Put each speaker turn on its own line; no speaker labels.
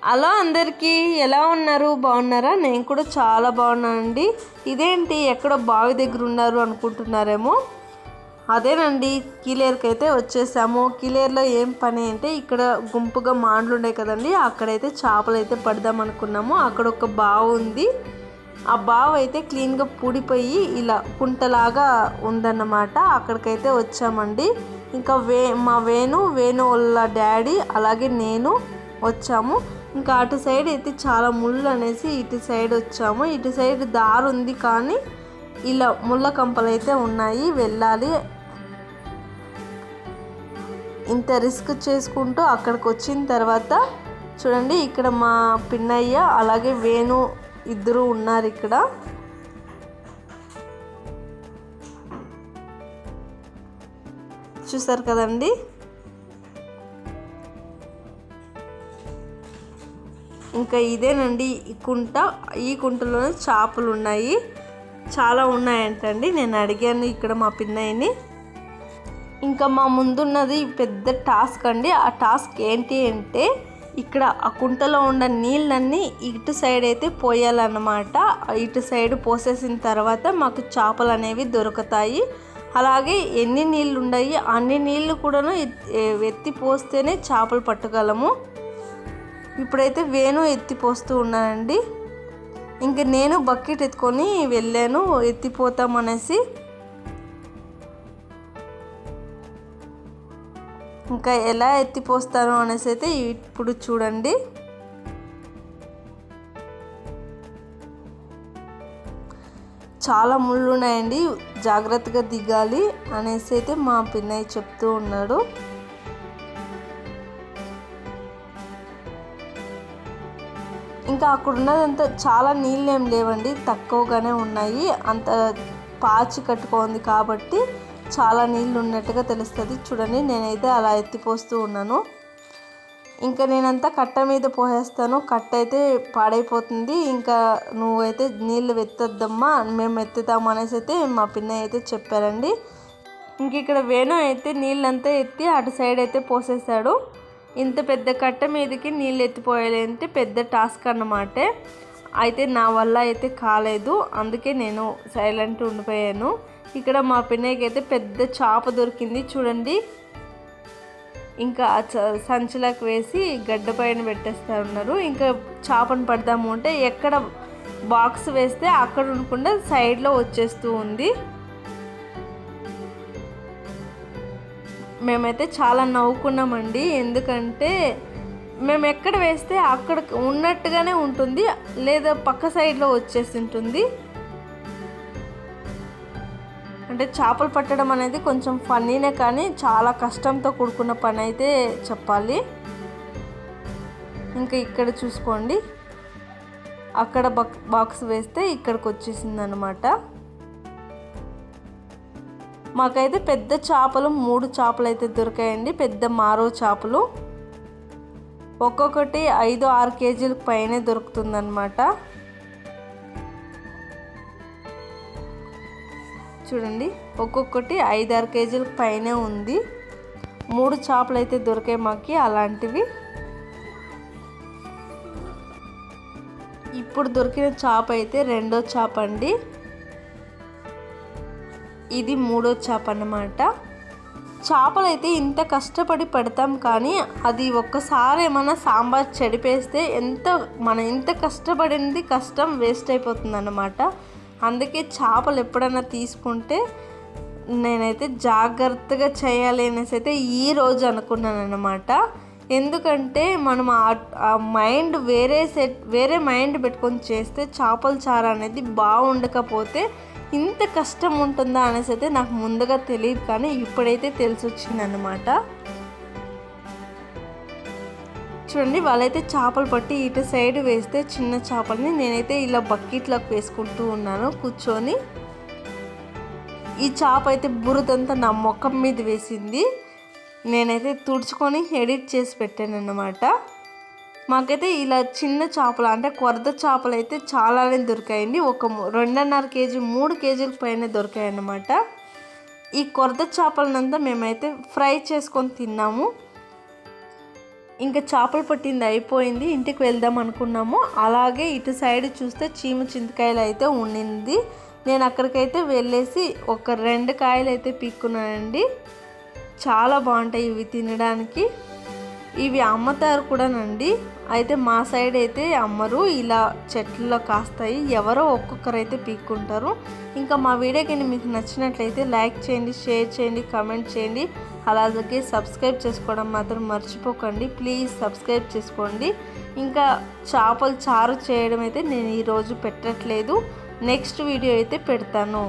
Hello అందరికీ, ఎలా ఉన్నారు? బాగున్నారా? నేను కూడా చాలా బాగున్నానండి. ఇదేంటి ఎక్కడో బావి దగ్గర ఉన్నారు అనుకుంటున్నారేమో. అదేనండి, కీలేరుకి అయితే వచ్చేసాము. కీలేరులో ఏం పని అంటే ఇక్కడ గుంపుగా మాండ్లు ఉన్నాయి కదండి, అక్కడైతే చేపలు అయితే పడదాం అనుకున్నాము. అక్కడ ఒక బావి ఉంది. ఆ బావి అయితే క్లీన్గా పూడిపోయి ఇలా కుంటలాగా ఉందన్నమాట. అక్కడికైతే వచ్చామండి. ఇంకా మా వేణు వాళ్ళ డాడీ అలాగే నేను వచ్చాము. ఇంకా అటు సైడ్ అయితే చాలా ముళ్ళు అనేసి ఇటు సైడ్ వచ్చాము. ఇటు సైడ్ దారి ఉంది కానీ ఇలా ముళ్ళ కంపలు అయితే ఉన్నాయి, వెళ్ళాలి. ఇంత రిస్క్ చేసుకుంటూ అక్కడికి వచ్చిన తర్వాత చూడండి, ఇక్కడ మా పిన్నయ్య అలాగే వేణు ఇద్దరు ఉన్నారు ఇక్కడ. చూసారు కదండి. ఇంకా ఇదేనండి ఈ కుంట. ఈ కుంటలోనే చేపలు ఉన్నాయి, చాలా ఉన్నాయంటండి. నేను అడిగాను ఇక్కడ మా పిన్నయ్యని. ఇంకా మా ముందున్నది పెద్ద టాస్క్ అండి. ఆ టాస్క్ ఏంటి అంటే ఇక్కడ ఆ కుంటలో ఉన్న నీళ్ళన్నీ ఇటు సైడ్ అయితే పోయాలన్నమాట. ఇటు సైడ్ పోసేసిన తర్వాత మాకు చేపలు అనేవి దొరుకుతాయి. అలాగే ఎన్ని నీళ్ళు ఉన్నాయి అన్ని నీళ్ళు కూడాను ఎత్తి పోస్తేనే చేపలు పట్టగలము. ఇప్పుడైతే వేణు ఎత్తిపోస్తూ ఉన్నానండి. ఇంక నేను బకెట్ ఎత్తుకొని వెళ్ళాను ఎత్తిపోతామనేసి. ఇంకా ఎలా ఎత్తిపోస్తాను అనేసి అయితే ఇప్పుడు చూడండి. చాలా ముళ్ళు ఉన్నాయండి, జాగ్రత్తగా దిగాలి అనేసి అయితే మా పిన్నయ్య చెప్తూ ఉన్నాడు. ఇంకా అక్కడ ఉన్నదంతా చాలా నీళ్ళు ఏం లేవండి, తక్కువగానే ఉన్నాయి. అంత పాచి కట్టుకుంది కాబట్టి చాలా నీళ్ళు ఉన్నట్టుగా తెలుస్తుంది. చూడండి, నేనైతే అలా ఎత్తిపోస్తూ ఉన్నాను. ఇంకా నేనంతా కట్ట మీద పోసేస్తాను, కట్ట అయితే పాడైపోతుంది. ఇంకా నువ్వైతే నీళ్ళు ఎత్తొద్దమ్మా, మేము ఎత్తుతాము అనేసి అయితే మా పిన్నయ్య అయితే చెప్పారండి. ఇంక ఇక్కడ వేణు అయితే నీళ్ళంతా ఎత్తి అటు సైడ్ అయితే పోసేసాడు. ఇంత పెద్ద కట్ట మీదకి నీళ్ళు ఎత్తిపోయాలంటే పెద్ద టాస్క్ అన్నమాట. అయితే నా వల్ల అయితే కాలేదు, అందుకే నేను సైలెంట్ ఉండిపోయాను. ఇక్కడ మా పిన్నయ్యకి అయితే పెద్ద చేప దొరికింది చూడండి. ఇంకా సంచిలోకి వేసి గడ్డ పైన పెట్టేస్తా ఉన్నారు. ఇంకా చేపను పడదాము అంటే ఎక్కడ బాక్స్ వేస్తే అక్కడ ఉండకుండా సైడ్లో వచ్చేస్తూ ఉంది. మేమైతే చాలా నవ్వుకున్నామండి, ఎందుకంటే మేము ఎక్కడ వేస్తే అక్కడ ఉన్నట్టుగానే ఉంటుంది, లేదా పక్క సైడ్లో వచ్చేసి ఉంటుంది. అంటే చేపలు పట్టడం అనేది కొంచెం ఫన్నీనే కానీ చాలా కష్టంతో కూడుకున్న పని అయితే చెప్పాలి. ఇంకా ఇక్కడ చూసుకోండి, అక్కడ బాక్స్ వేస్తే ఇక్కడికి వచ్చేసింది అన్నమాట. మాకైతే పెద్ద చేపలు 3 చేపలు అయితే దొరికాయండి, పెద్ద మారో చేపలు. ఒక్కొక్కటి 5-6 కేజీలకు పైనే దొరుకుతుందన్నమాట. చూడండి, ఒక్కొక్కటి 5-6 కేజీలకు పైనే ఉంది. 3 చేపలు అయితే దొరికాయి మాకి అలాంటివి. ఇప్పుడు దొరికిన చేప అయితే రెండో చేప అండి, ఇది మూడో చేప అన్నమాట. చేపలు అయితే ఇంత కష్టపడి పడతాం కానీ అది ఒక్కసారి ఏమైనా సాంబార్ చెడిపేస్తే మనం ఇంత కష్టపడింది కష్టం వేస్ట్ అయిపోతుంది అన్నమాట. అందుకే చేపలు ఎప్పుడైనా తీసుకుంటే నేనైతే జాగ్రత్తగా చేయాలి అనేసి అయితే ఈరోజు అనుకున్నాను అన్నమాట. ఎందుకంటే మనం ఆ మైండ్ వేరే మైండ్ పెట్టుకొని చేస్తే చేపల చారు అనేది బాగుండకపోతే ఇంత కష్టం ఉంటుందా అనేసి అయితే నాకు ముందుగా తెలియదు, కానీ ఇప్పుడైతే తెలిసి వచ్చింది అన్నమాట. చూడండి, వాళ్ళైతే చేపలు పట్టి ఇటు సైడ్ వేస్తే చిన్న చేపల్ని నేనైతే ఇలా బకెట్లోకి వేసుకుంటూ ఉన్నాను కూర్చొని. ఈ చేప అయితే బురదంతా నా ముఖం మీద వేసింది. నేనైతే తుడుచుకొని ఎడిట్ చేసి పెట్టాను అన్నమాట. మాకైతే ఇలా చిన్న చేపలు అంటే కొరద చేపలు అయితే చాలానే దొరికాయండి. ఒక 2.5 కేజీ 3 కేజీల పైన దొరికాయి అన్నమాట. ఈ కొరద చేపలనంతా మేమైతే ఫ్రై చేసుకొని తిన్నాము. ఇంకా చేపలు పట్టింది అయిపోయింది, ఇంటికి వెళ్దాం అనుకున్నాము. అలాగే ఇటు సైడ్ చూస్తే చీమ చింతకాయలు అయితే ఉండింది. నేను అక్కడికైతే వెళ్ళేసి ఒక 2 కాయలు అయితే పీక్కున్నానండి. చాలా బాగుంటాయి ఇవి తినడానికి. ఇవి అమ్ముతారు కూడానండి. అయితే మా సైడ్ అయితే అమ్మరు, ఇలా చెట్లలో కాస్తాయి. ఎవరో ఒక్కొక్కరైతే పీక్కుంటారు. ఇంకా మా వీడియో కానీ మీకు నచ్చినట్లయితే లైక్ చేయండి, షేర్ చేయండి, కామెంట్ చేయండి. అలాగే సబ్స్క్రైబ్ చేసుకోవడం మాత్రం మర్చిపోకండి. ప్లీజ్ సబ్స్క్రైబ్ చేసుకోండి. ఇంకా చేపలు చారు చేయడం అయితే నేను ఈరోజు పెట్టట్లేదు, నెక్స్ట్ వీడియో అయితే పెడతాను.